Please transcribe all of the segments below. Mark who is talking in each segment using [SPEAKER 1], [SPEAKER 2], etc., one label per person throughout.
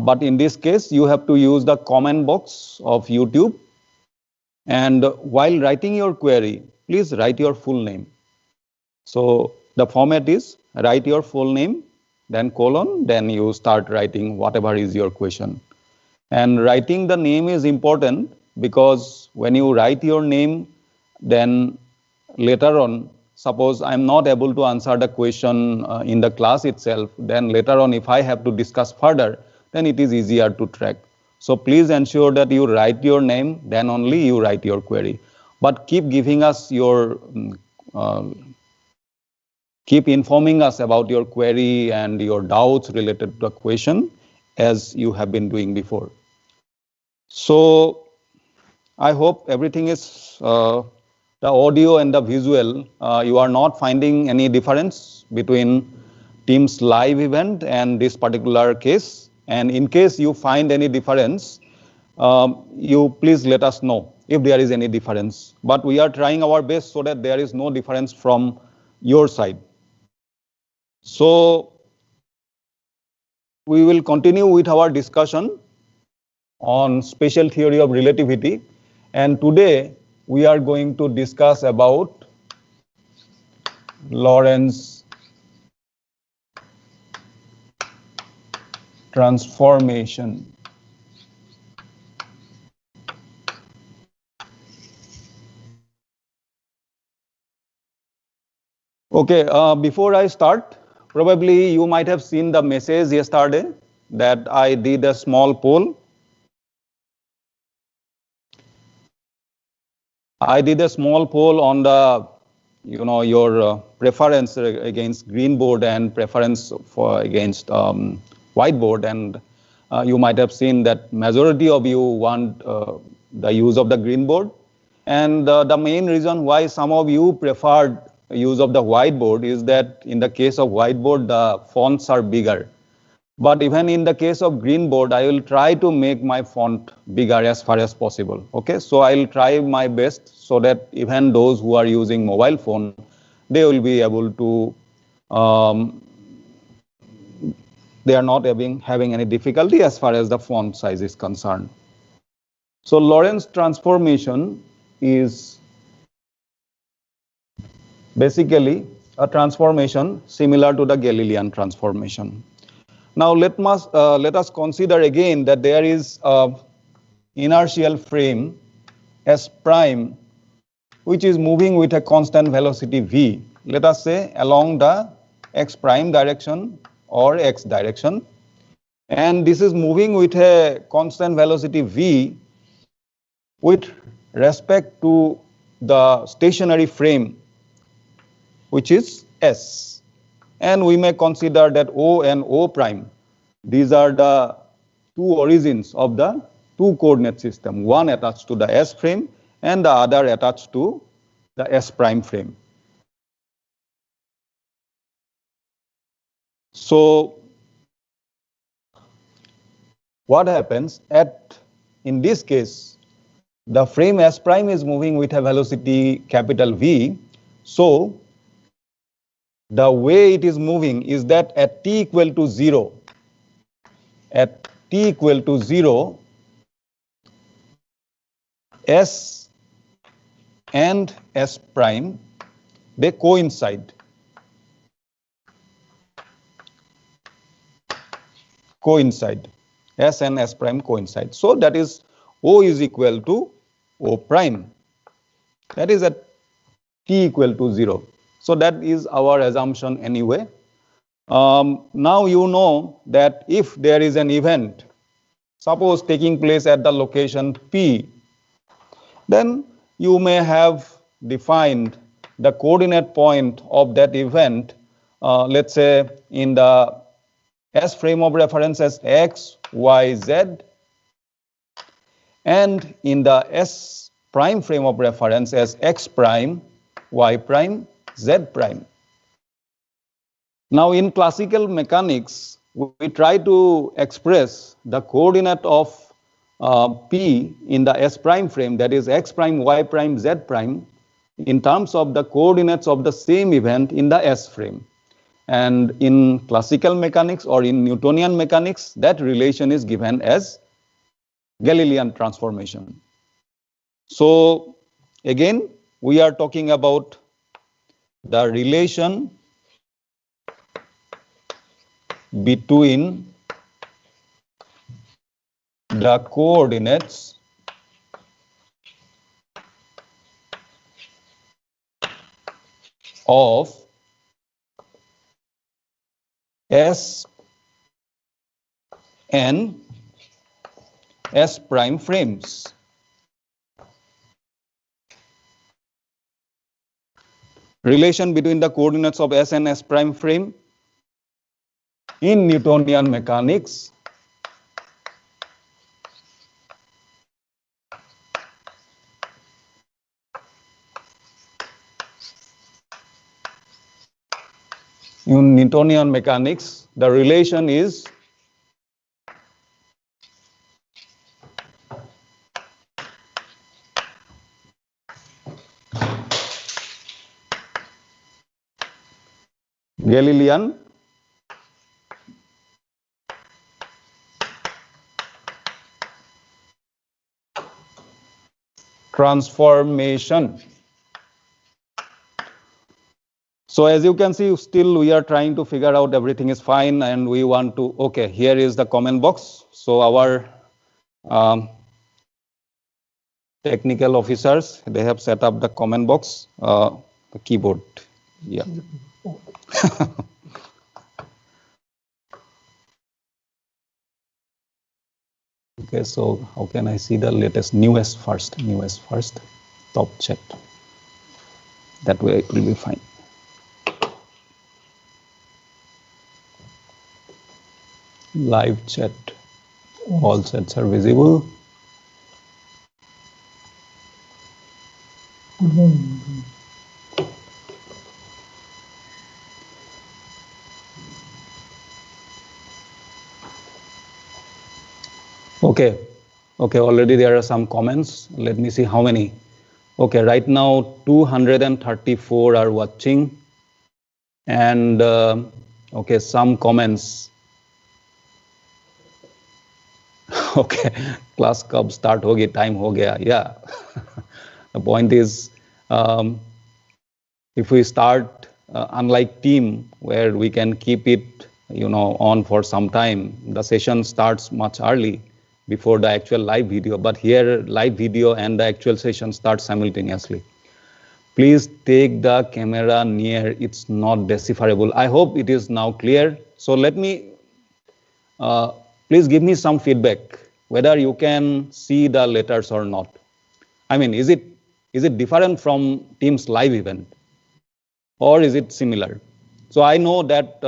[SPEAKER 1] But in this case, you have to use the comment box of YouTube. And while writing your query, please write your full name. So the format is write your full name, then colon, then you start writing whatever is your question. And writing the name is important because when you write your name, then later on, suppose I'm not able to answer the question in the class itself, then later on if I have to discuss further, then it is easier to track. So please ensure that you write your name, then only you write your query. But keep giving us your keep informing us about your query and your doubts related to the question as you have been doing before. So I hope everything is the audio and the visual. You are not finding any difference between Teams live event and this particular case. And in case you find any difference, you please let us know if there is any difference. But we are trying our best so that there is no difference from your side. So we will continue with our discussion on special theory of relativity, and today we are going to discuss about Lorentz transformation. Okay, before I start, probably you might have seen the message yesterday that I did a small poll. I did a small poll on the, your preference against green board and preference for against whiteboard, and you might have seen that majority of you want the use of the green board, and the main reason why some of you preferred use of the whiteboard is that in the case of whiteboard the fonts are bigger. But even in the case of green board, I will try to make my font bigger as far as possible. Okay, so I will try my best so that even those who are using mobile phone, they will be able to, they are not having any difficulty as far as the font size is concerned. So Lorentz transformation is basically a transformation similar to the Galilean transformation. Now let us consider again that there is a inertial frame S prime which is moving with a constant velocity v, let us say along the x prime direction or x direction, and this is moving with a constant velocity v with respect to the stationary frame which is S. And we may consider that O and O prime, these are the two origins of the two coordinate system, one attached to the S frame and the other attached to the S prime frame. So what happens in this case, the frame S prime is moving with a velocity capital V. So the way it is moving is that at t equal to 0, S and S prime, they coincide. S and S prime coincide. So that is O is equal to O prime. That is at t equal to 0. So that is our assumption anyway. Now you know that if there is an event, suppose taking place at the location P, then you may have defined the coordinate point of that event, let's say in the S frame of reference as x, y, z, and in the S prime frame of reference as x prime, y prime, z prime. Now in classical mechanics, we try to express the coordinate of P in the S prime frame, that is x prime, y prime, z prime, in terms of the coordinates of the same event in the S frame. And in classical mechanics or in Newtonian mechanics, that relation is given as Galilean transformation. So again, we are talking about the relation between the coordinates of S and S prime frames. Relation between the coordinates of S and S prime frame in Newtonian mechanics the relation is Galilean transformation. So as you can see, still we are trying to figure out everything is fine, and we want to, okay, here is the comment box. So our technical officers, they have set up the comment box, the keyboard. Yeah. Okay, so how can I see the latest, newest first, top chat. That way it will be fine. Live chat, all chats are visible.
[SPEAKER 2] Good morning.
[SPEAKER 1] Okay, already there are some comments. Let me see how many. Okay, right now 234 are watching, and okay, some comments. Okay, class kab start ho gaya, time ho gaya. Yeah. The point is, if we start, unlike team where we can keep it, on for some time, the session starts much early before the actual live video. But here, live video and the actual session start simultaneously. Please take the camera near, it's not decipherable. I hope it is now clear. So let me, please give me some feedback, whether you can see the letters or not. I mean, is it different from Teams live event, or is it similar? So I know that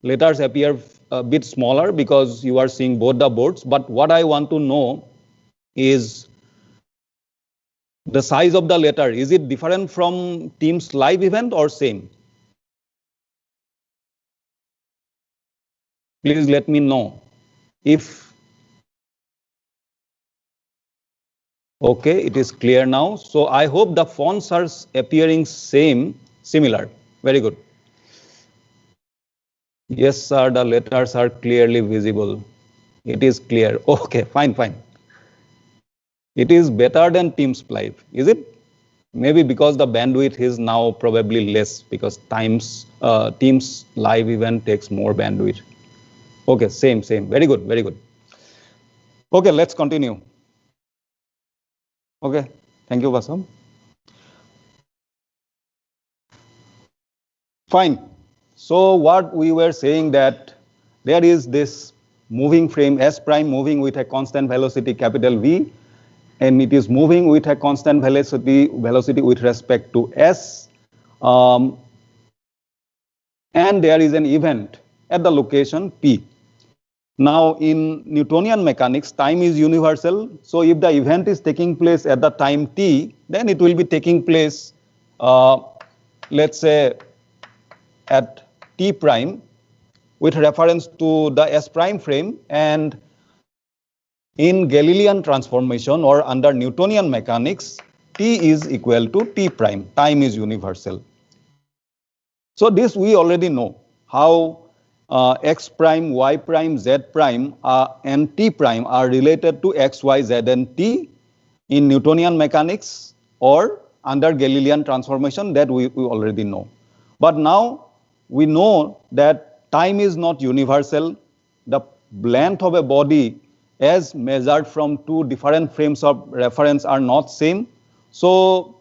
[SPEAKER 1] letters appear a bit smaller because you are seeing both the boards, but what I want to know is the size of the letter. Is it different from Teams live event or same? Please let me know. If okay, it is clear now. So I hope the fonts are appearing similar. Very good. Yes, sir, the letters are clearly visible. It is clear. Okay, fine. It is better than Teams live, is it? Maybe because the bandwidth is now probably less, because Teams live event takes more bandwidth. Okay, same. Very good. Okay, let's continue. Okay, thank you, Vasam. Fine. So what we were saying, that there is this moving frame S prime moving with a constant velocity capital V, and it is moving with a constant velocity with respect to S, and there is an event at the location P. Now in Newtonian mechanics, time is universal. So if the event is taking place at the time t, then it will be taking place, let's say, at t prime with reference to the S prime frame. And in Galilean transformation or under Newtonian mechanics, t is equal to t prime. Time is universal. So this we already know how x prime, y prime, z prime and t prime are related to x, y, z and t in Newtonian mechanics or under Galilean transformation, that we already know. But now we know that time is not universal. The length of a body as measured from two different frames of reference are not same. So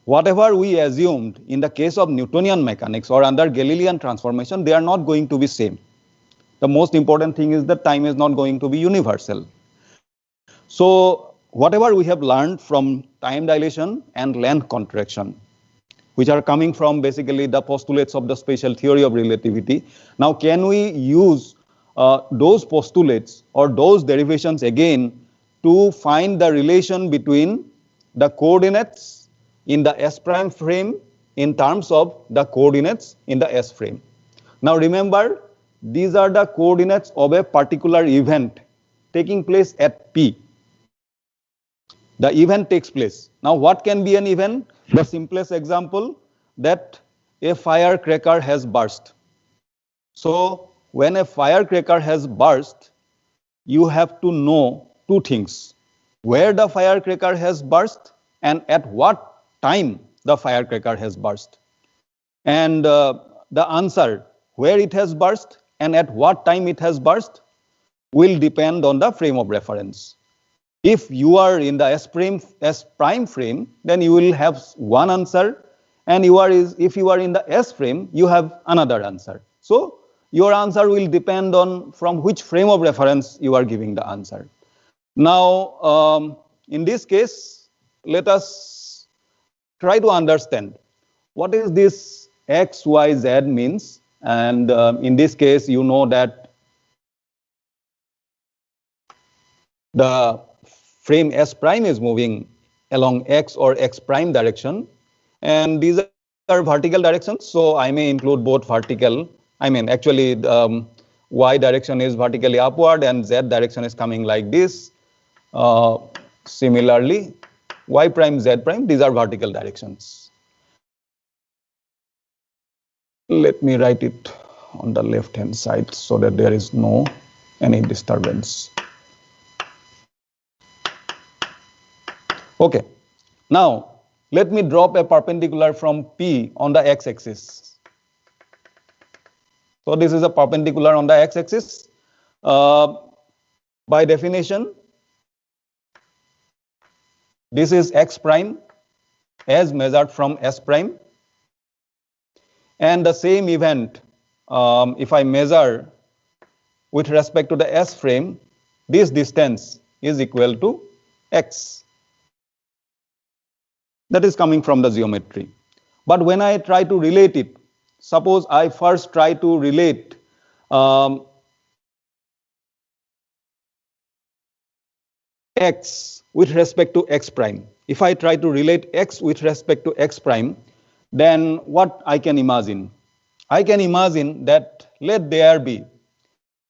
[SPEAKER 1] whatever we assumed in the case of Newtonian mechanics or under Galilean transformation, they are not going to be same. The most important thing is that time is not going to be universal. So whatever we have learned from time dilation and length contraction, which are coming from basically the postulates of the special theory of relativity, now can we use those postulates or those derivations again to find the relation between the coordinates in the S prime frame in terms of the coordinates in the S frame. Now remember, these are the coordinates of a particular event taking place at P. The event takes place. Now what can be an event? The simplest example, that a firecracker has burst. So when a firecracker has burst, you have to know two things: where the firecracker has burst and at what time the firecracker has burst. And the answer, where it has burst and at what time it has burst, will depend on the frame of reference. If you are in the S prime frame, then you will have one answer, and if you are in the S frame, you have another answer. So your answer will depend on from which frame of reference you are giving the answer. Now, in this case, let us try to understand what is this X, Y, Z means. And in this case, you know that the frame S prime is moving along X or X prime direction, and these are vertical directions, so I may include both vertical. Actually, Y direction is vertically upward and Z direction is coming like this. Similarly, Y prime, Z prime, these are vertical directions. Let me write it on the left hand side so that there is no any disturbance. Okay, now let me drop a perpendicular from P on the x-axis. So this is a perpendicular on the x-axis. By definition, this is x prime as measured from S prime. And the same event, if I measure with respect to the S frame, this distance is equal to x. That is coming from the geometry. But when I try to relate it, suppose I first try to relate x with respect to x prime. If I try to relate x with respect to x prime, then what I can imagine? I can imagine that let there be,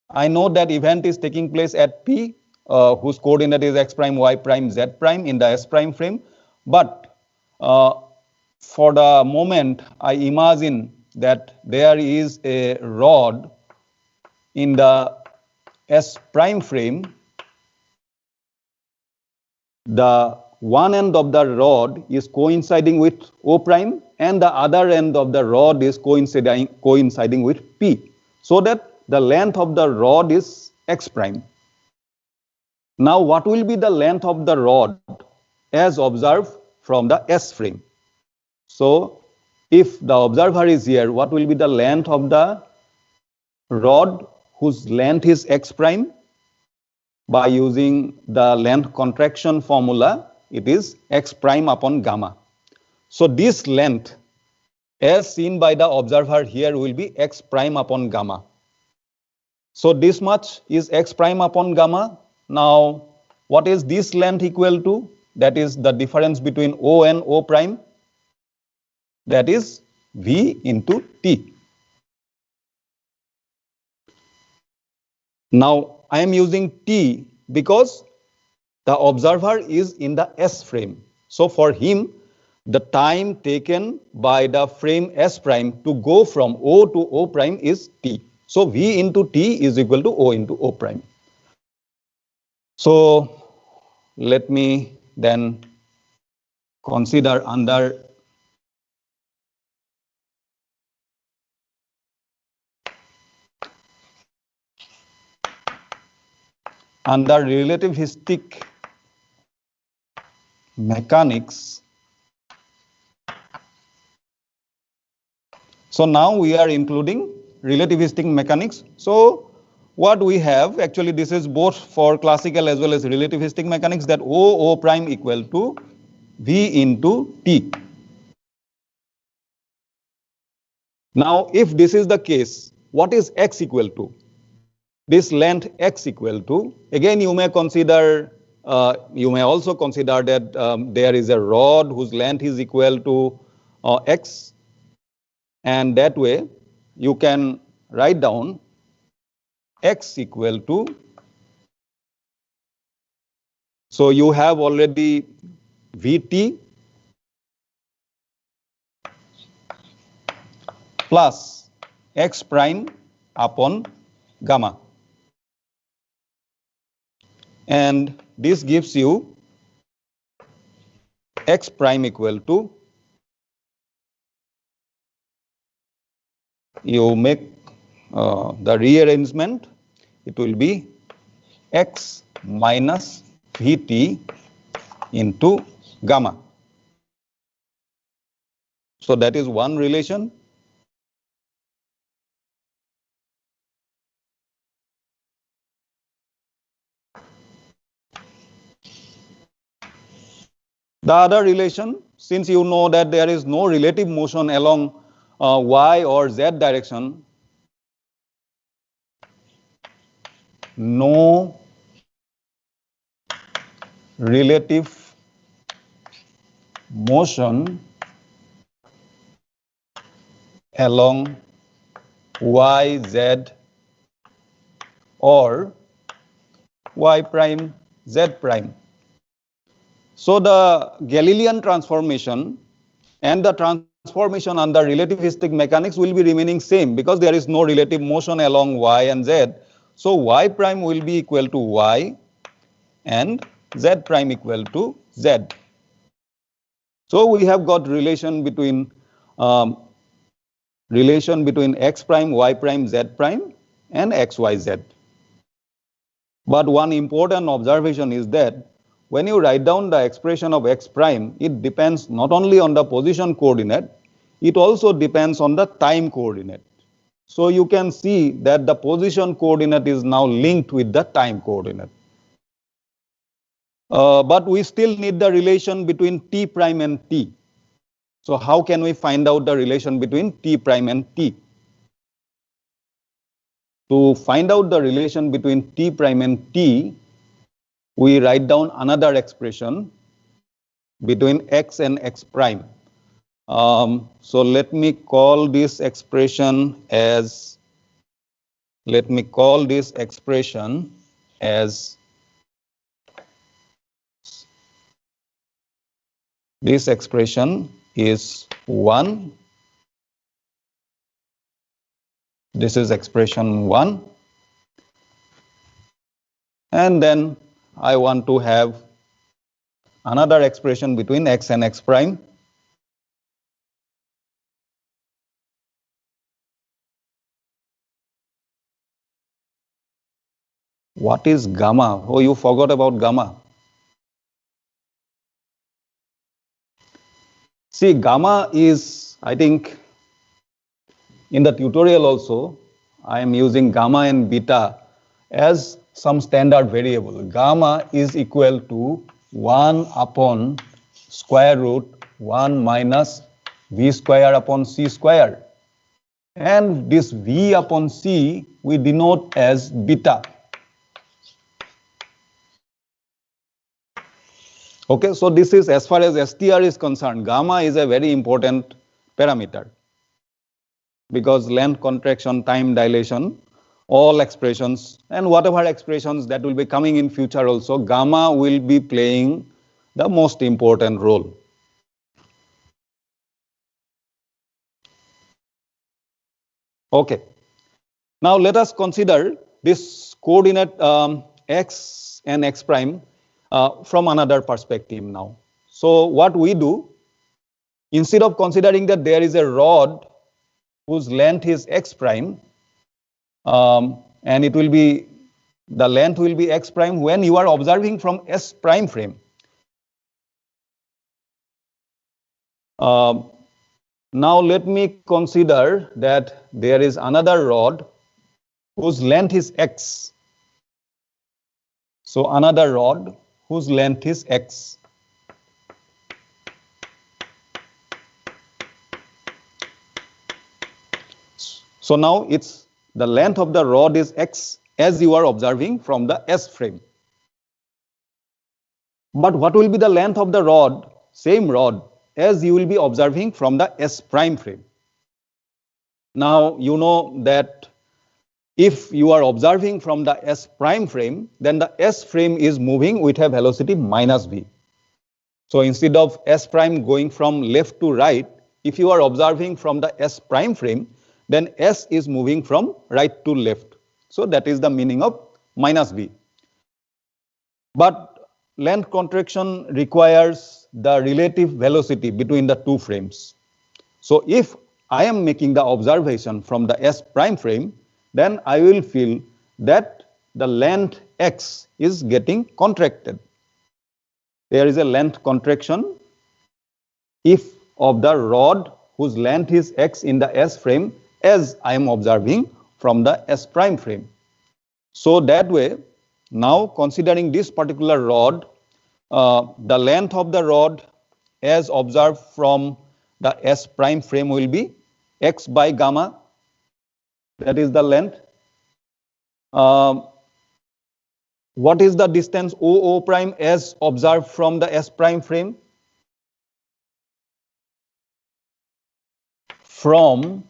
[SPEAKER 1] I know that event is taking place at P, whose coordinate is x prime, y prime, z prime in the S prime frame. But for the moment, I imagine that there is a rod in the S prime frame. The one end of the rod is coinciding with O prime, and the other end of the rod is coinciding with P, so that the length of the rod is x prime. Now, what will be the length of the rod as observed from the S frame? So, if the observer is here, what will be the length of the rod whose length is x prime? By using the length contraction formula, it is x prime upon gamma. So this length as seen by the observer here will be x prime upon gamma. So this much is x prime upon gamma. Now what is this length equal to? That is the difference between O and O prime. That is V into T. Now I am using T because the observer is in the S frame. So for him, the time taken by the frame S prime to go from O to O prime is T. So V into T is equal to O into O prime. So let me then consider under relativistic mechanics. So now we are including relativistic mechanics. So what we have, actually this is both for classical as well as relativistic mechanics, that O prime equal to V into T. Now if this is the case, what is X equal to? This length X equal to, again you may consider, you may also consider that there is a rod whose length is equal to X, and that way you can write down X equal to, so you have already Vt plus X prime upon gamma. And this gives you X prime equal to, you make the rearrangement, it will be X minus Vt into gamma. So that is one relation. The other relation, since you know that there is no relative motion along y or z direction, no relative motion along y, z or y prime, z prime. So the Galilean transformation and the transformation under relativistic mechanics will be remaining same because there is no relative motion along y and z. So y prime will be equal to y and z prime equal to z. So we have got relation between x prime, y prime, z prime and x, y, z. But one important observation is that when you write down the expression of x prime, it depends not only on the position coordinate, it also depends on the time coordinate. So you can see that the position coordinate is now linked with the time coordinate. But we still need the relation between t prime and t. So how can we find out the relation between t prime and t? To find out the relation between t prime and t, we write down another expression between x and x prime. So let me call this expression as, this expression is 1. This is expression 1. And then I want to have another expression between x and x prime. What is gamma? Oh, you forgot about gamma. See, gamma is, I think, in the tutorial also, I am using gamma and beta as some standard variable. Gamma is equal to 1 upon square root 1 minus v square upon c square. And this v upon c we denote as beta. Okay, so this is, as far as STR is concerned, gamma is a very important parameter because length contraction, time dilation, all expressions and whatever expressions that will be coming in future also, gamma will be playing the most important role. Okay. Now let us consider this coordinate x and x prime from another perspective now. So what we do, instead of considering that there is a rod whose length is x prime, and it will be, the length will be x prime when you are observing from S prime frame. Now let me consider that there is another rod whose length is x. So another rod whose length is x. So now it's the length of the rod is x as you are observing from the S frame. But what will be the length of the rod, same rod, as you will be observing from the S prime frame? Now you know that if you are observing from the S prime frame, then the S frame is moving with a velocity minus v. So instead of S prime going from left to right, if you are observing from the S prime frame, then S is moving from right to left. So that is the meaning of minus v. But length contraction requires the relative velocity between the two frames. So if I am making the observation from the S prime frame, then I will feel that the length x is getting contracted. There is a length contraction if of the rod whose length is x in the S frame as I am observing from the S prime frame. So that way, now considering this particular rod, the length of the rod as observed from the S prime frame will be x by gamma. That is the length. What is the distance OO prime as observed from the S prime frame? From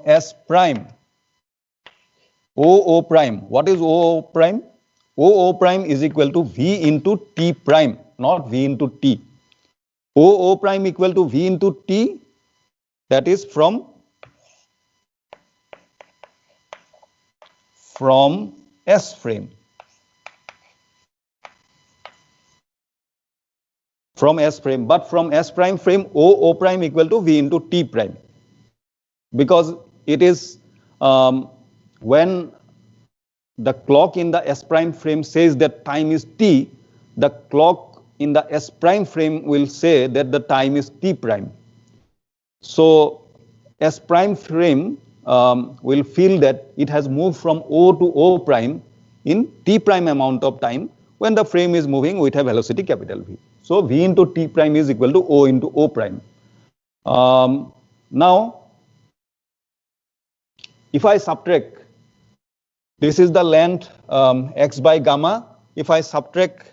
[SPEAKER 1] S prime. OO prime. What is OO prime? OO prime is equal to V into T prime, not V into T. OO prime equal to V into T, that is from S frame. From S frame, but from S prime frame, OO prime equal to V into T prime. Because it is when the clock in the S prime frame says that time is T, the clock in the S prime frame will say that the time is T prime. So S prime frame will feel that it has moved from O to O prime in T prime amount of time when the frame is moving with a velocity capital V. So V into T prime is equal to O into O prime. Now, if I subtract, this is the length x by gamma. If I subtract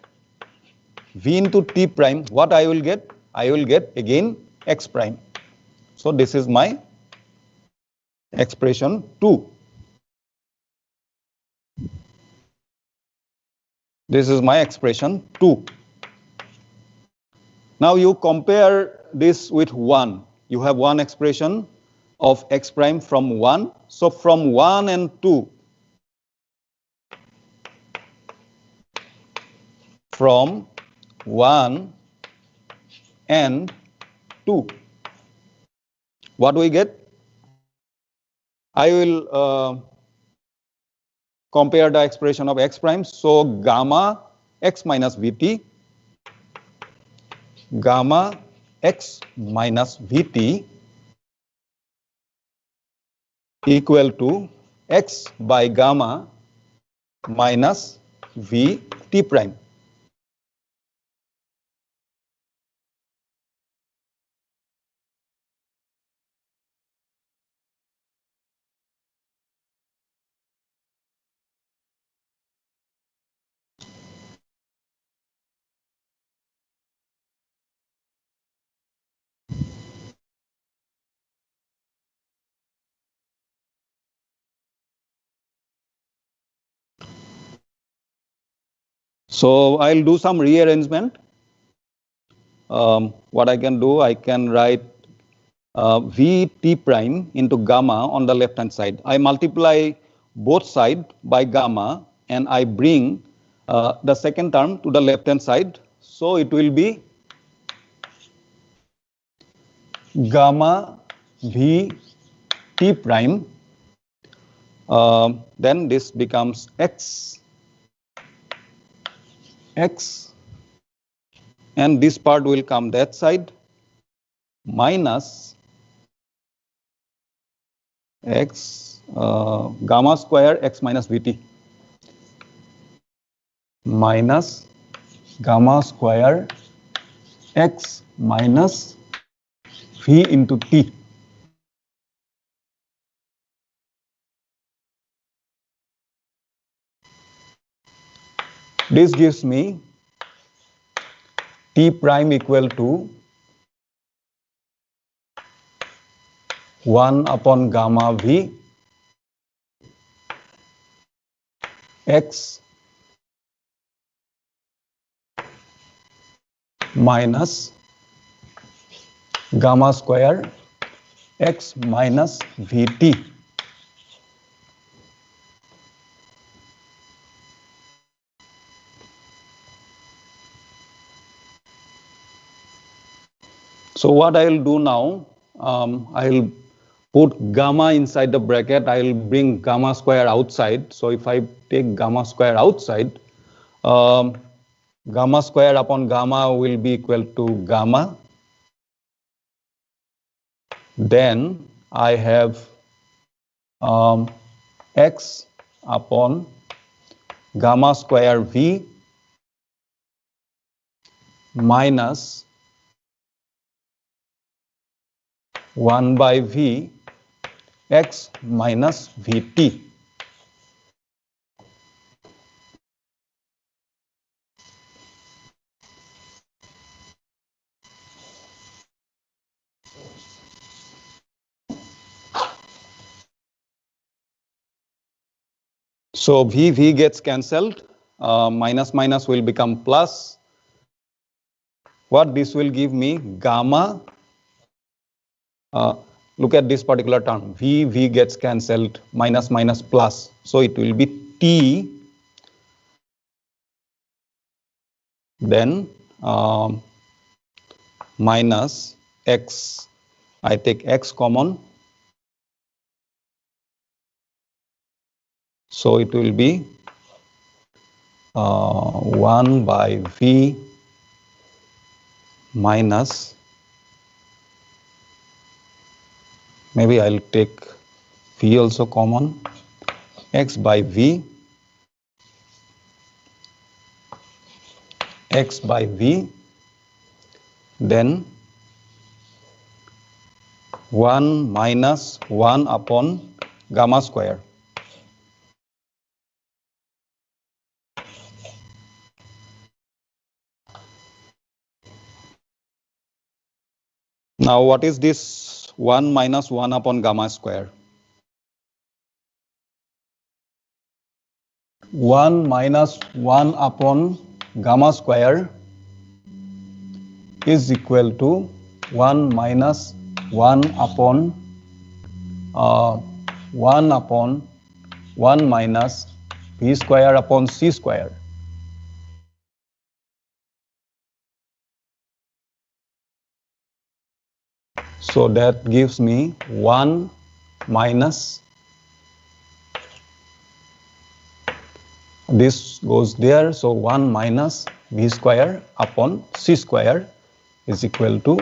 [SPEAKER 1] V into T prime, what I will get? I will get again x prime. So this is my expression 2. This is my expression 2. Now you compare this with 1. You have one expression of x prime from 1. So from 1 and 2, from 1 and 2, what we get? I will compare the expression of x prime. So gamma x minus vt, gamma x minus vt equal to x by gamma minus vt prime. So I'll do some rearrangement. what I can do, I can write Vt prime into gamma on the left hand side. I multiply both sides by gamma and I bring the second term to the left hand side. So it will be gamma V t prime. Then this becomes x, and this part will come that side, minus x gamma square x minus vt, minus gamma square x minus v into t. This gives me t prime equal to 1 upon gamma v x minus gamma square x minus vt. So what I will do now, I will put gamma inside the bracket. I will bring gamma square outside. So if I take gamma square outside, gamma square upon gamma will be equal to gamma. Then I have x upon gamma square v minus 1 by v x minus vt. So v gets cancelled, minus minus will become plus. What this will give me, gamma, look at this particular term, v gets cancelled, minus minus plus, so it will be t, then minus x, I take x common, so it will be 1 by v minus, maybe I'll take v also common, x by v, x by v, then 1 minus 1 upon gamma square. Now what is this 1 minus 1 upon gamma square? 1 minus 1 upon gamma square is equal to 1 minus 1 upon 1 minus v square upon c square. So that gives me 1 minus, this goes there, so 1 minus v square upon c square is equal to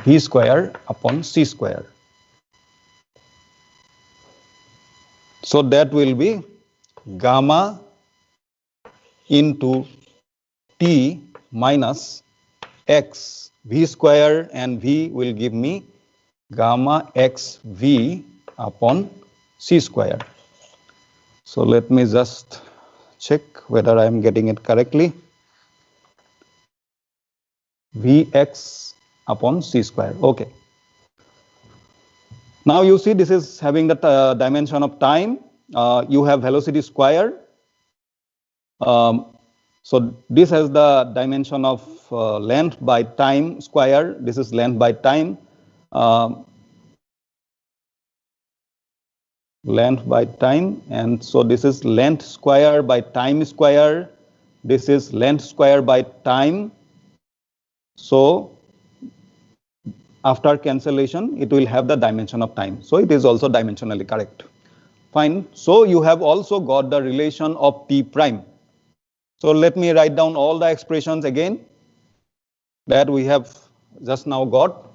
[SPEAKER 1] v square upon c square. So that will be gamma into t minus x, v square and v will give me gamma x v upon c square. So let me just check whether I am getting it correctly. Vx upon c square. Okay. Now you see this is having the dimension of time. You have velocity square. So this has the dimension of length by time square. This is length by time. Length by time, and so this is length square by time square. This is length square by time. So after cancellation, it will have the dimension of time. So it is also dimensionally correct. Fine. So you have also got the relation of t prime. So let me write down all the expressions again that we have just now got.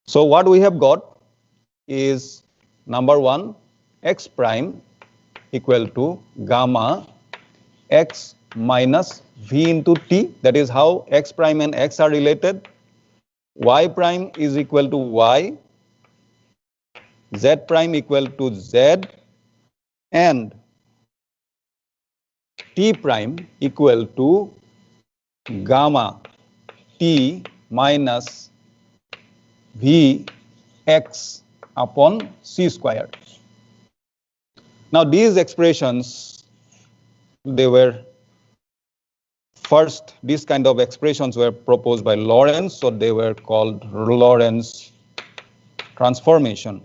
[SPEAKER 1] So what we have got is number one, x prime equal to gamma x minus v into t. That is how x prime and x are related. Y prime is equal to y, z prime equal to z, and t prime equal to gamma t minus v x upon c square. Now these expressions, they were first, these kind of expressions were proposed by Lorentz, so they were called Lorentz transformation.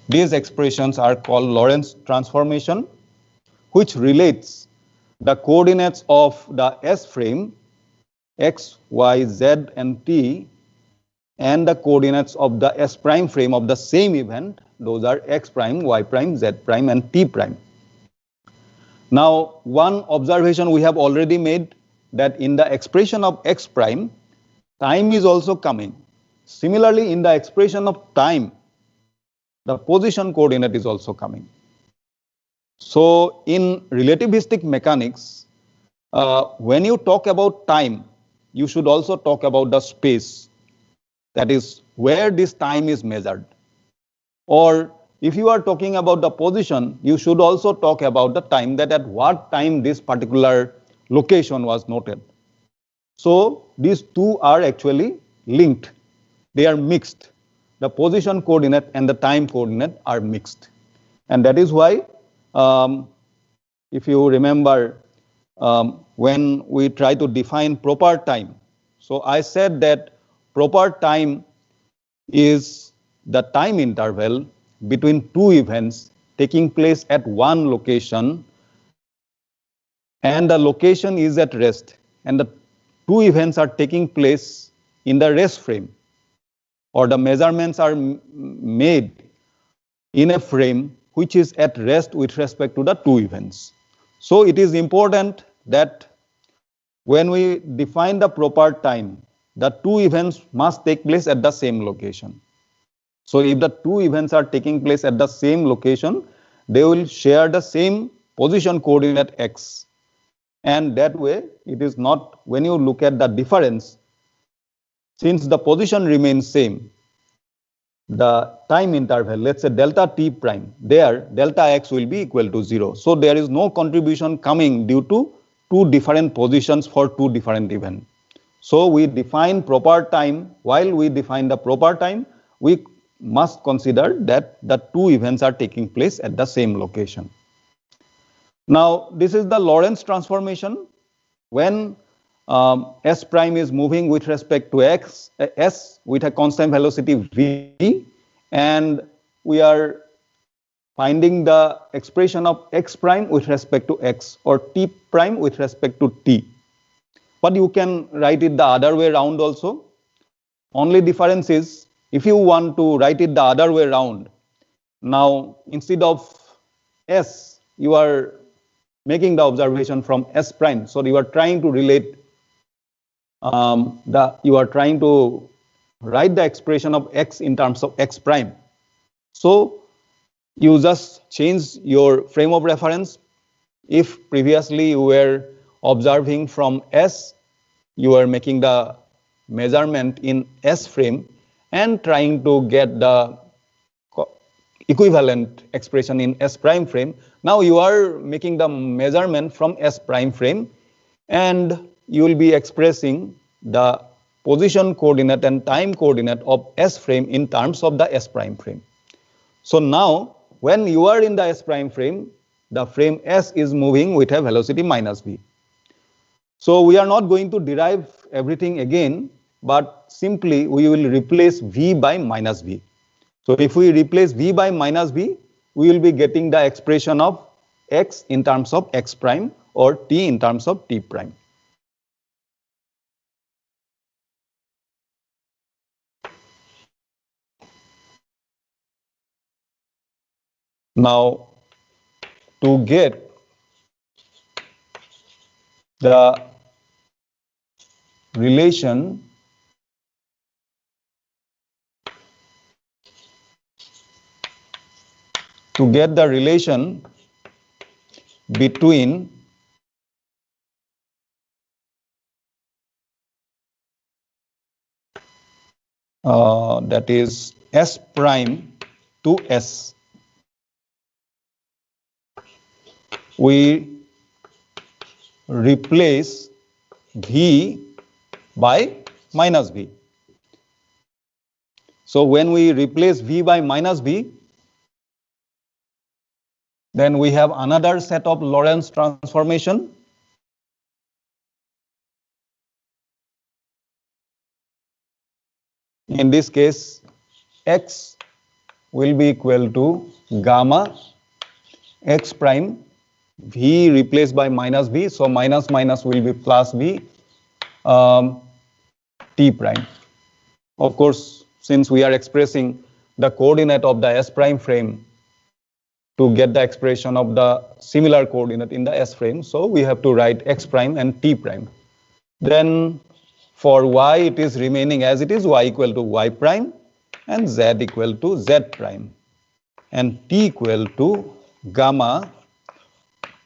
[SPEAKER 1] These expressions are called Lorentz transformation, which relates the coordinates of the S frame, x, y, z, and t, and the coordinates of the S prime frame of the same event. Those are x prime, y prime, z prime, and t prime. Now, one observation we have already made, that in the expression of x prime, time is also coming. Similarly, in the expression of time, the position coordinate is also coming. So in relativistic mechanics, when you talk about time, you should also talk about the space. That is where this time is measured. Or if you are talking about the position, you should also talk about the time, that at what time this particular location was noted. So these two are actually linked. They are mixed. The position coordinate and the time coordinate are mixed. And that is why, if you remember, when we try to define proper time, so I said that proper time is the time interval between two events taking place at one location, and the location is at rest, and the two events are taking place in the rest frame, or the measurements are made in a frame which is at rest with respect to the two events. So it is important that when we define the proper time, the two events must take place at the same location. So if the two events are taking place at the same location, they will share the same position coordinate x. And that way, it is not, when you look at the difference, since the position remains same, the time interval, let's say delta t prime, there delta x will be equal to 0. So there is no contribution coming due to two different positions for two different events. So we define proper time. While we define the proper time, we must consider that the two events are taking place at the same location. Now, this is the Lorentz transformation. When S prime is moving with respect to x, S with a constant velocity v, and we are finding the expression of x prime with respect to x, or t prime with respect to t. But you can write it the other way around also. Only difference is, if you want to write it the other way around, now instead of S, you are making the observation from S prime. So you are trying to relate, you are trying to write the expression of x in terms of x prime. So you just change your frame of reference. If previously you were observing from S, you are making the measurement in S frame and trying to get the equivalent expression in S prime frame. Now you are making the measurement from S prime frame, and you will be expressing the position coordinate and time coordinate of S frame in terms of the S prime frame. So now, when you are in the S prime frame, the frame S is moving with a velocity minus v. So we are not going to derive everything again, but simply we will replace v by minus v. So if we replace v by minus v, we will be getting the expression of x in terms of x prime or t in terms of t prime. Now, to get the relation between that is S prime to S, we replace v by minus v. So when we replace v by minus v, then we have another set of Lorentz transformation. In this case, x will be equal to gamma x prime, v replaced by minus v, so minus minus will be plus v t prime. Of course, since we are expressing the coordinate of the S prime frame to get the expression of the similar coordinate in the S frame, so we have to write x prime and t prime. Then for y, it is remaining as it is, y equal to y prime and z equal to z prime, and t equal to gamma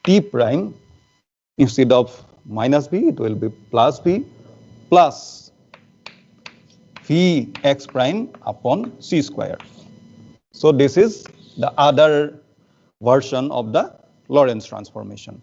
[SPEAKER 1] t prime. Instead of minus v, it will be plus v plus v x prime upon c square. So this is the other version of the Lorentz transformation.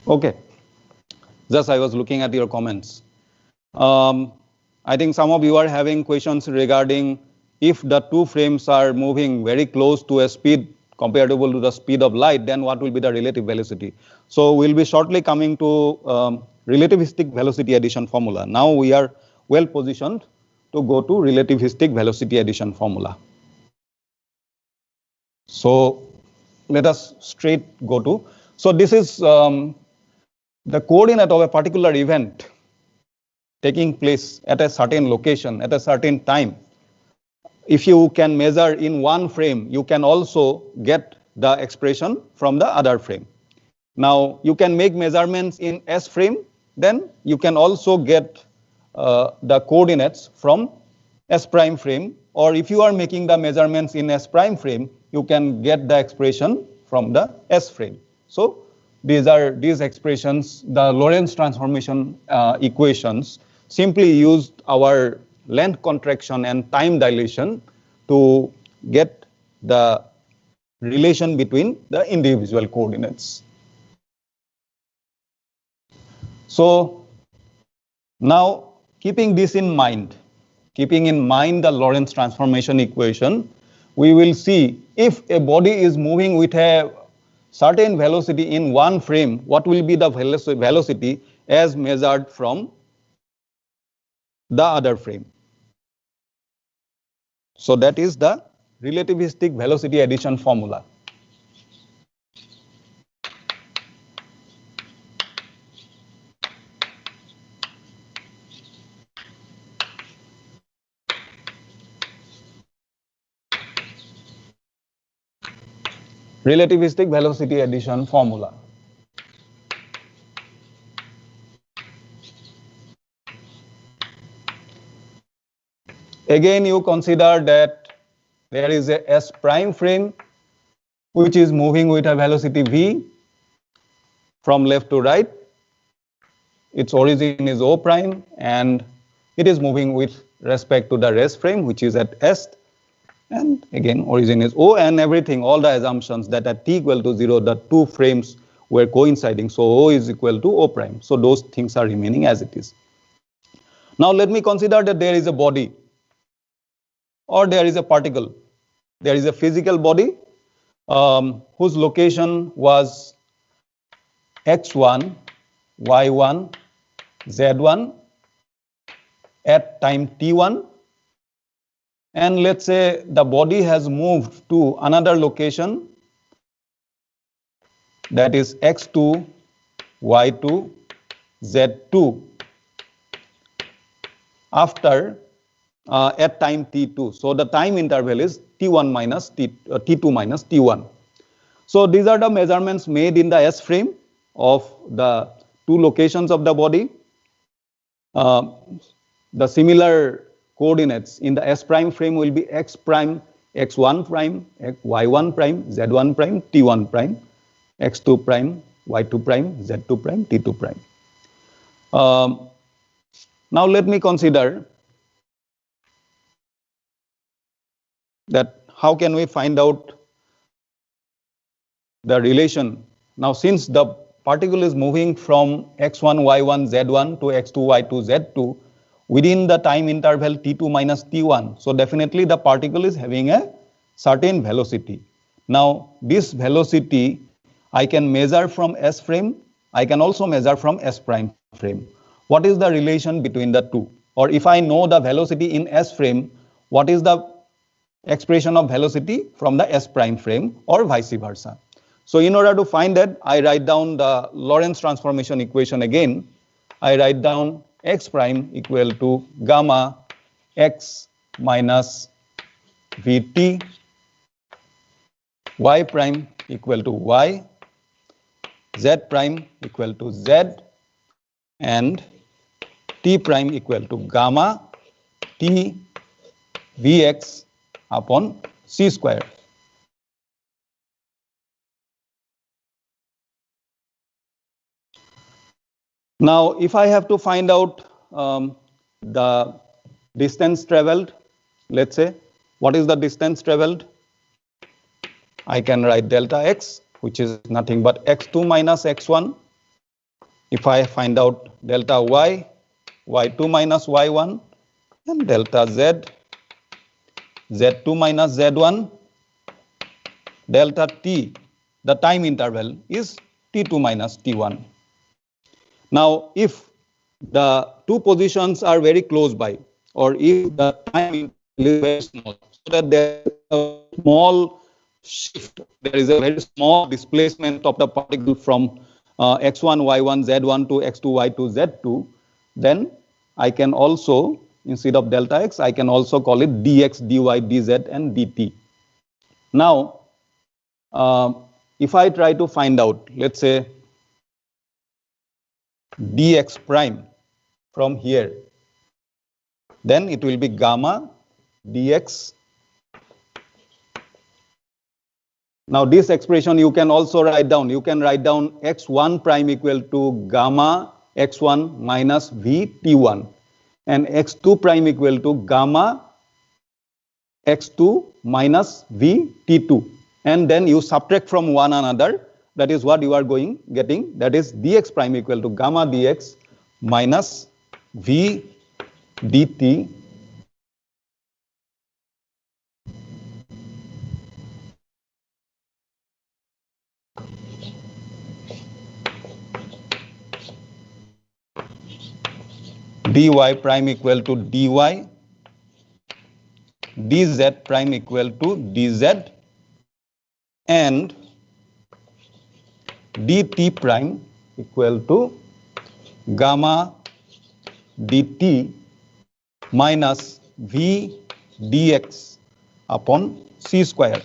[SPEAKER 1] Okay, just I was looking at your comments. I think some of you are having questions regarding if the two frames are moving very close to a speed comparable to the speed of light, then what will be the relative velocity? So we'll be shortly coming to relativistic velocity addition formula. Now we are well positioned to go to relativistic velocity addition formula. So let us straight go to, so this is the coordinate of a particular event taking place at a certain location at a certain time. If you can measure in one frame, you can also get the expression from the other frame. Now you can make measurements in S frame, then you can also get the coordinates from S prime frame, or if you are making the measurements in S prime frame, you can get the expression from the S frame. So these expressions, the Lorentz transformation equations, simply used our length contraction and time dilation to get the relation between the individual coordinates. So now, keeping this in mind, keeping in mind the Lorentz transformation equation, we will see if a body is moving with a certain velocity in one frame, what will be the velocity as measured from the other frame. So that is the relativistic velocity addition formula. relativistic velocity addition formula. Again, you consider that there is a S prime frame which is moving with a velocity v from left to right. Its origin is O prime and it is moving with respect to the rest frame which is at S. And again, origin is O and everything, all the assumptions that at t equal to 0, the two frames were coinciding. So O is equal to O prime. So those things are remaining as it is. Now let me consider that there is a body or there is a particle. There is a physical body whose location was x1, y1, z1 at time t1. And let's say the body has moved to another location, that is x2, y2, z2 after at time t2. So the time interval is t1 minus t2 minus t1. So these are the measurements made in the S frame of the two locations of the body. The similar coordinates in the S prime frame will be x prime, x1 prime, y1 prime, z1 prime, t1 prime, x2 prime, y2 prime, z2 prime, t2 prime. Now let me consider that how can we find out the relation. Now since the particle is moving from x1, y1, z1 to x2, y2, z2 within the time interval t2 minus t1, so definitely the particle is having a certain velocity. Now this velocity I can measure from S frame, I can also measure from S prime frame. What is the relation between the two? Or if I know the velocity in S frame, what is the expression of velocity from the S prime frame or vice versa? So in order to find that, I write down the Lorentz transformation equation again. I write down x prime equal to gamma x minus vt, y prime equal to y, z prime equal to z, and t prime equal to gamma t vx upon c square. Now, if I have to find out the distance traveled, let's say, what is the distance traveled? I can write delta x, which is nothing but x2 minus x1. If I find out delta y, y2 minus y1, and delta z, z2 minus z1, delta t, the time interval is t2 minus t1. Now, if the two positions are very close by, or if the time interval is very small, so that there is a small shift, there is a very small displacement of the particle from x1, y1, z1 to x2, y2, z2, then I can also, instead of delta x, I can also call it dx, dy, dz, and dt. Now, if I try to find out, let's say, dx prime from here, then it will be gamma dx. Now this expression you can also write down. You can write down x1 prime equal to gamma x1 minus v t1 and x2 prime equal to gamma x2 minus v t2, and then you subtract from one another. That is what you are getting. That is dx prime equal to gamma dx minus v dt dy prime equal to dy, dz prime equal to dz, and dt prime equal to gamma dt minus v dx upon c square.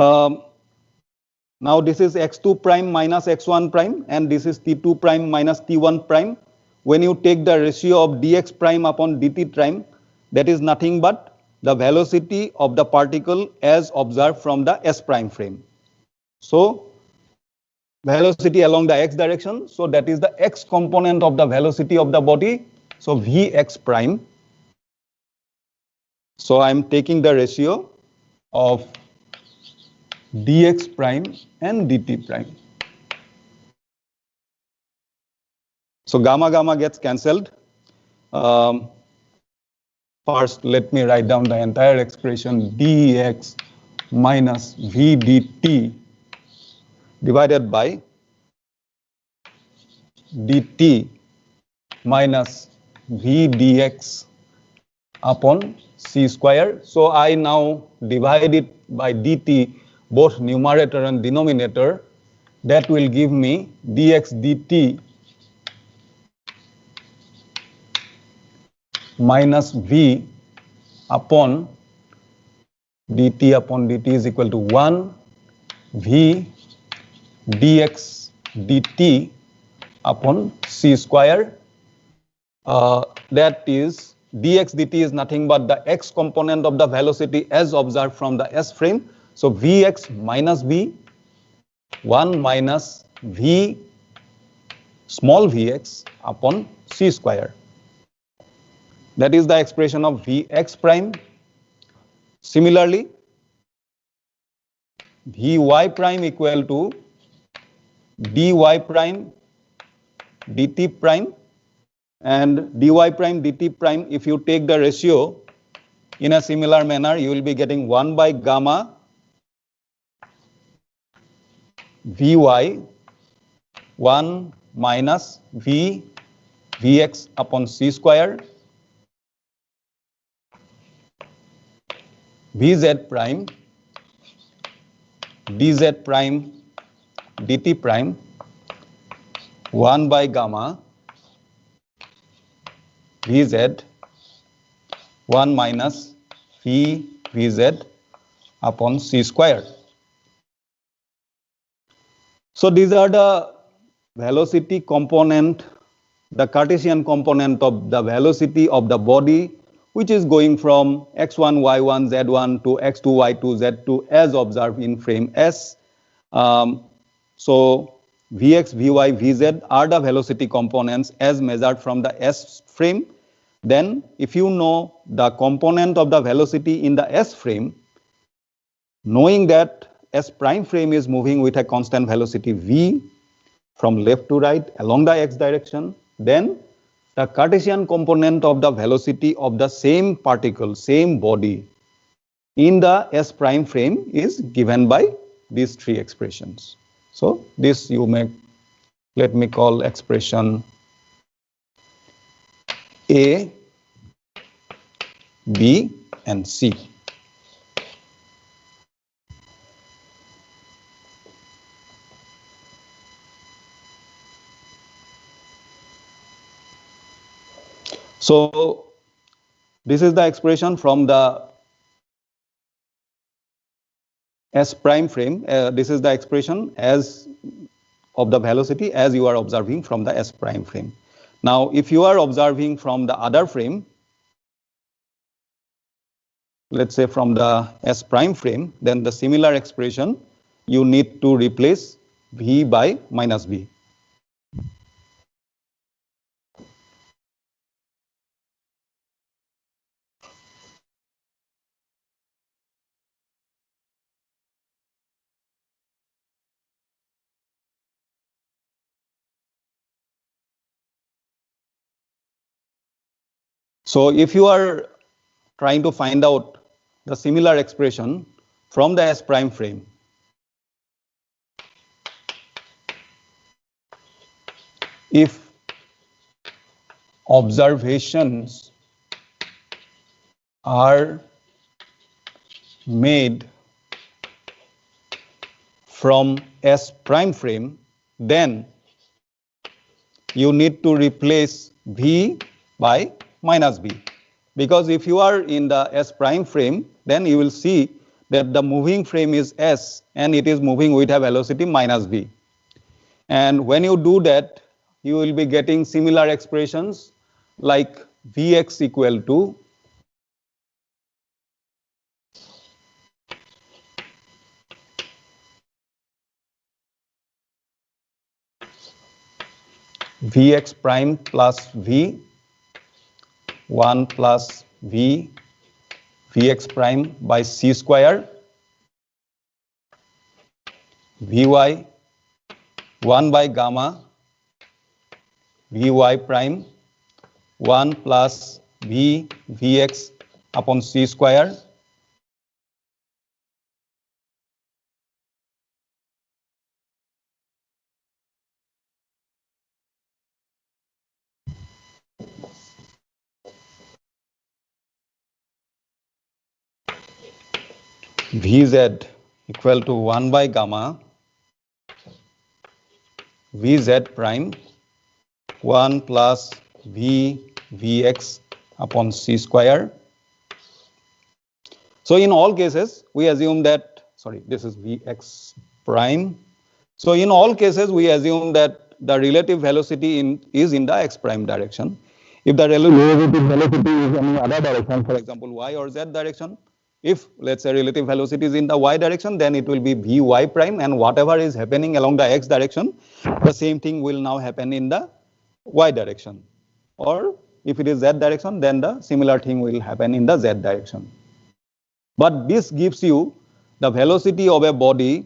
[SPEAKER 1] Now this is x2 prime minus x1 prime, and this is t2 prime minus t1 prime. When you take the ratio of dx prime upon dt prime, that is nothing but the velocity of the particle as observed from the s prime frame. So velocity along the x direction, so that is the x component of the velocity of the body, so vx prime. So I am taking the ratio of dx prime and dt prime. So gamma gamma gets cancelled. First, let me write down the entire expression dx minus v dt divided by dt minus v dx upon c square. So I now divide it by dt, both numerator and denominator. That will give me dx dt minus v upon dt is equal to 1 v dx dt upon c square. That is dx dt is nothing but the x component of the velocity as observed from the s frame. So vx minus v, 1 minus v small vx upon c square. That is the expression of vx prime. Similarly, vy prime equal to dy prime dt prime, and dy prime dt prime, if you take the ratio in a similar manner, you will be getting 1 by gamma vy 1 minus v vx upon c square vz prime dz prime dt prime 1 by gamma vz 1 minus v vz upon c square. So these are the velocity component, the Cartesian component of the velocity of the body, which is going from x1, y1, z1 to x2, y2, z2 as observed in frame S. So Vx, Vy, Vz are the velocity components as measured from the S frame. Then if you know the component of the velocity in the S frame, knowing that S prime frame is moving with a constant velocity v from left to right along the x direction, then the Cartesian component of the velocity of the same particle, same body in the S prime frame is given by these three expressions. So this you may, let me call expression A, B, and C. So this is the expression from the S prime frame. This is the expression as of the velocity as you are observing from the S prime frame. Now, if you are observing from the other frame, let's say from the S prime frame, then the similar expression you need to replace V by minus V. So if you are trying to find out the similar expression from the S prime frame, if observations are made from S prime frame, then you need to replace V by minus V. Because if you are in the S prime frame, then you will see that the moving frame is s and it is moving with a velocity minus v. And when you do that, you will be getting similar expressions like Vx equal to Vx prime plus V, 1 plus V, Vx prime by C square, Vy, 1 by gamma, Vy prime, 1 plus V, Vx upon C square, Vz equal to 1 by gamma, Vz prime, 1 plus V, Vx upon C square. So in all cases, we assume that, sorry, this is Vx prime. So in all cases, we assume that the relative velocity is in the x prime direction. If the relative velocity is in other direction, for example, y or z direction, if let's say relative velocity is in the y direction, then it will be Vy prime, and whatever is happening along the x direction, the same thing will now happen in the y direction. Or if it is z direction, then the similar thing will happen in the z direction. But this gives you the velocity of a body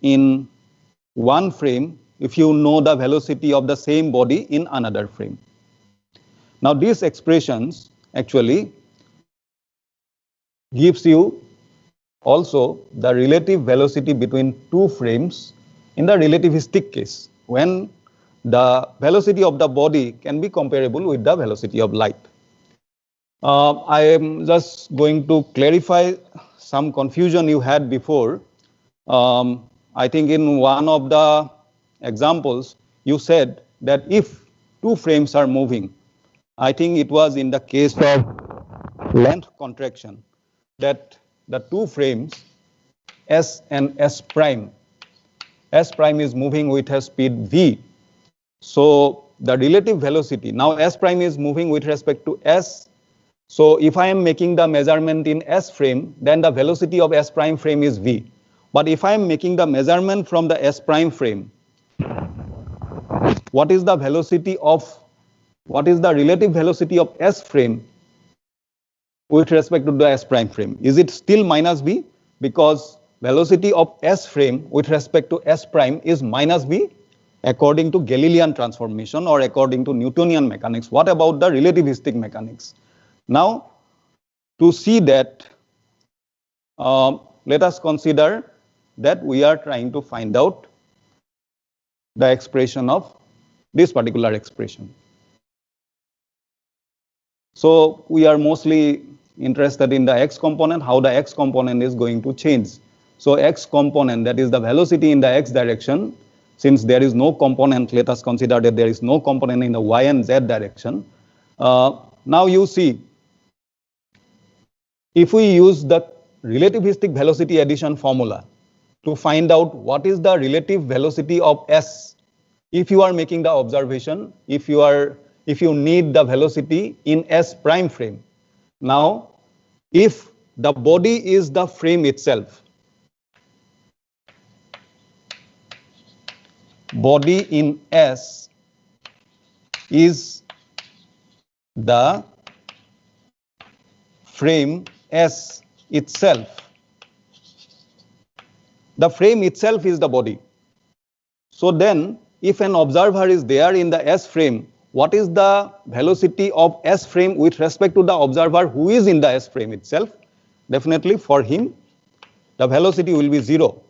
[SPEAKER 1] in one frame if you know the velocity of the same body in another frame. Now these expressions actually gives you also the relative velocity between two frames in the relativistic case, when the velocity of the body can be comparable with the velocity of light. I am just going to clarify some confusion you had before. I think in one of the examples, you said that if two frames are moving, I think it was in the case of length contraction, that the two frames, S and S prime is moving with a speed v. So the relative velocity, now S prime is moving with respect to S. So if I am making the measurement in S frame, then the velocity of S prime frame is v. But if I am making the measurement from the S prime frame, what is the relative velocity of S frame with respect to the S prime frame? Is it still minus v? Because velocity of S frame with respect to S prime is minus v according to Galilean transformation or according to Newtonian mechanics. What about the relativistic mechanics? Now, to see that, let us consider that we are trying to find out the expression of this particular expression. So we are mostly interested in the x component, how the x component is going to change. So x component, that is the velocity in the x direction, since there is no component, let us consider that there is no component in the y and z direction. Now you see, if we use the relativistic velocity addition formula to find out what is the relative velocity of S, if you are making the observation, if you need the velocity in S prime frame. Now, if the body is the frame itself, body in S is the frame S itself. The frame itself is the body. So then, if an observer is there in the S frame, what is the velocity of S frame with respect to the observer who is in the S frame itself? Definitely for him, the velocity will be 0,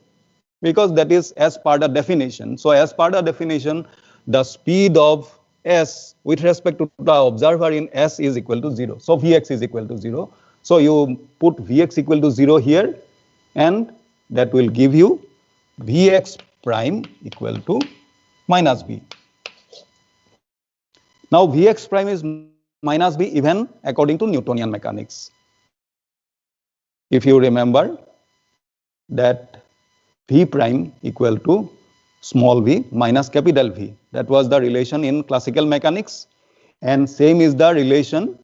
[SPEAKER 1] because that is as per the definition. So as per the definition, the speed of S with respect to the observer in S is equal to 0. So Vx is equal to 0. So you put Vx equal to 0 here, and that will give you Vx prime equal to minus v. Now Vx prime is minus v even according to Newtonian mechanics. if you remember that V prime equal to small v minus capital V. That was the relation in classical mechanics, and same is the relation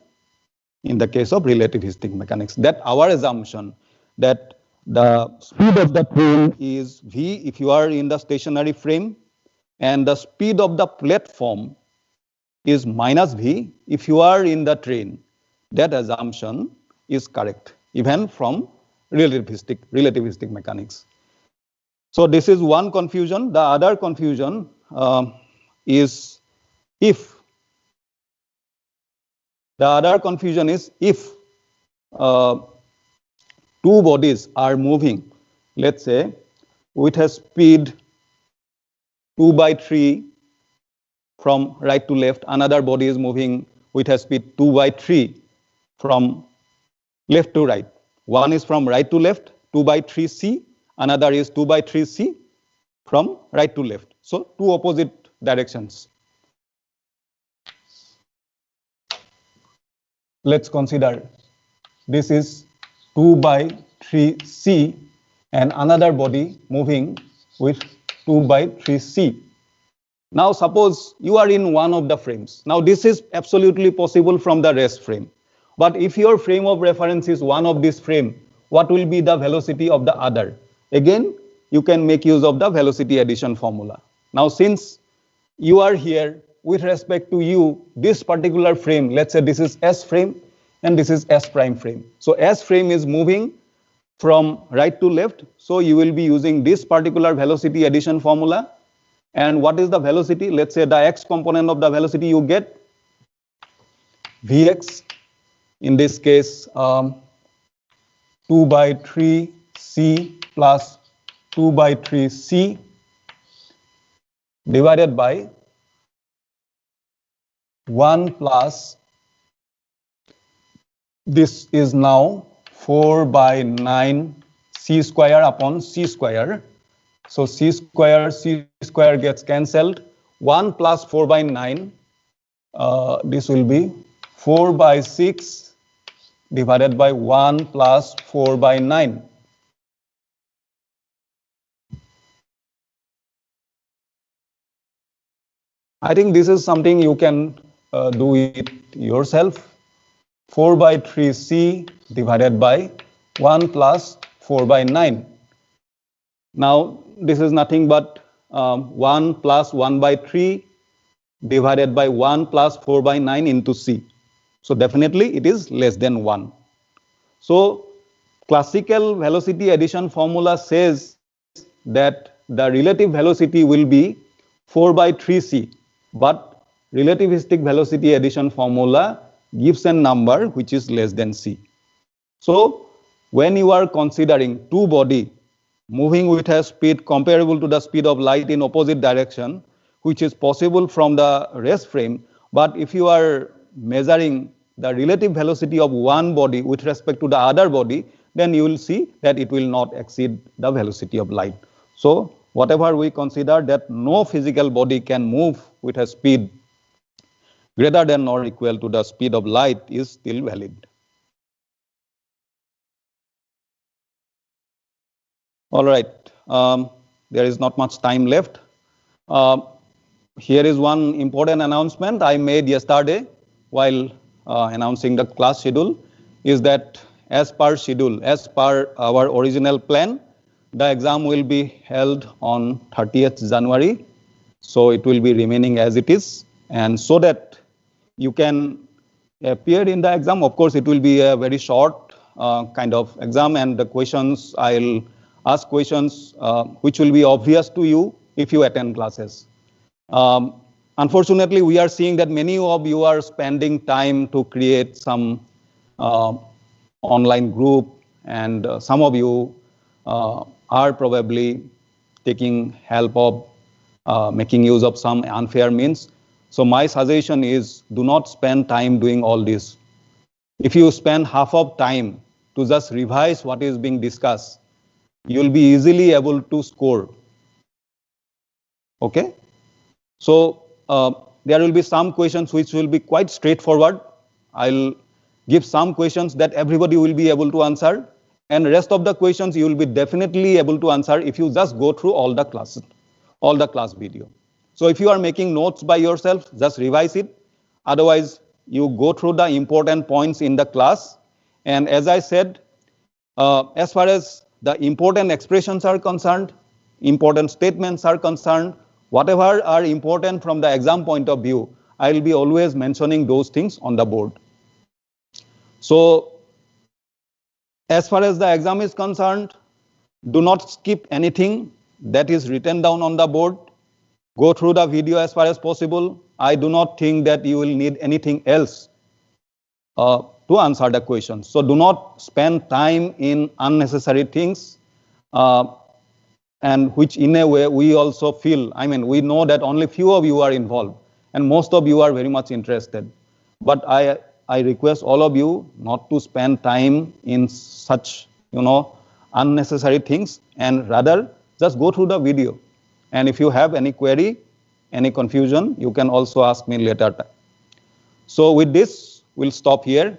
[SPEAKER 1] in the case of relativistic mechanics. That our assumption that the speed of the train is V if you are in the stationary frame, and the speed of the platform is minus V if you are in the train. That assumption is correct, even from relativistic mechanics. So this is one confusion. The other confusion is if two bodies are moving, let's say, with a speed 2/3 from right to left, another body is moving with a speed 2/3 from left to right. One is from right to left, 2/3c, another is 2/3c from right to left. So two opposite directions. Let's consider this is 2/3c and another body moving with 2/3c. Now suppose you are in one of the frames. Now this is absolutely possible from the rest frame. But if your frame of reference is one of this frame, what will be the velocity of the other? Again, you can make use of the velocity addition formula. Now since you are here, with respect to you, this particular frame, let's say this is S frame and this is S prime frame. So S frame is moving from right to left. So you will be using this particular velocity addition formula. And what is the velocity? Let's say the x component of the velocity you get Vx, in this case 2/3c plus 2/3c divided by 1 plus, this is now 4/9 c square upon c square. So c square gets cancelled. 1 plus 4/9, this will be 4/6 divided by 1 plus 4/9. I think this is something you can do it yourself. 4/3c divided by 1 plus 4/9. Now this is nothing but 1 plus 1/3 divided by 1 plus 4/9 into c. So definitely it is less than 1. So classical velocity addition formula says that the relative velocity will be 4/3c, but relativistic velocity addition formula gives a number which is less than c. So when you are considering two body moving with a speed comparable to the speed of light in opposite direction, which is possible from the rest frame, but if you are measuring the relative velocity of one body with respect to the other body, then you will see that it will not exceed the velocity of light. So whatever we consider that no physical body can move with a speed greater than or equal to the speed of light is still valid. All right, there is not much time left. Here is one important announcement I made yesterday while announcing the class schedule, is that as per schedule, as per our original plan, the exam will be held on 30th January. So it will be remaining as it is. And so that you can appear in the exam, of course, it will be a very short kind of exam, and the questions, I'll ask questions which will be obvious to you if you attend classes. Unfortunately, we are seeing that many of you are spending time to create some online group, and some of you are probably taking help of making use of some unfair means. So my suggestion is, do not spend time doing all this. If you spend half of time to just revise what is being discussed, you will be easily able to score. Okay? So there will be some questions which will be quite straightforward. I'll give some questions that everybody will be able to answer, and rest of the questions you will be definitely able to answer if you just go through all the classes, all the class video. So if you are making notes by yourself, just revise it. Otherwise, you go through the important points in the class. And as I said, as far as the important expressions are concerned, important statements are concerned, whatever are important from the exam point of view, I will be always mentioning those things on the board. So as far as the exam is concerned, do not skip anything that is written down on the board. Go through the video as far as possible. I do not think that you will need anything else to answer the questions. So do not spend time in unnecessary things, and which in a way we also feel, I mean, we know that only few of you are involved and most of you are very much interested. But I request all of you not to spend time in such, unnecessary things, and rather just go through the video. And if you have any query, any confusion, you can also ask me later. So with this, we'll stop here.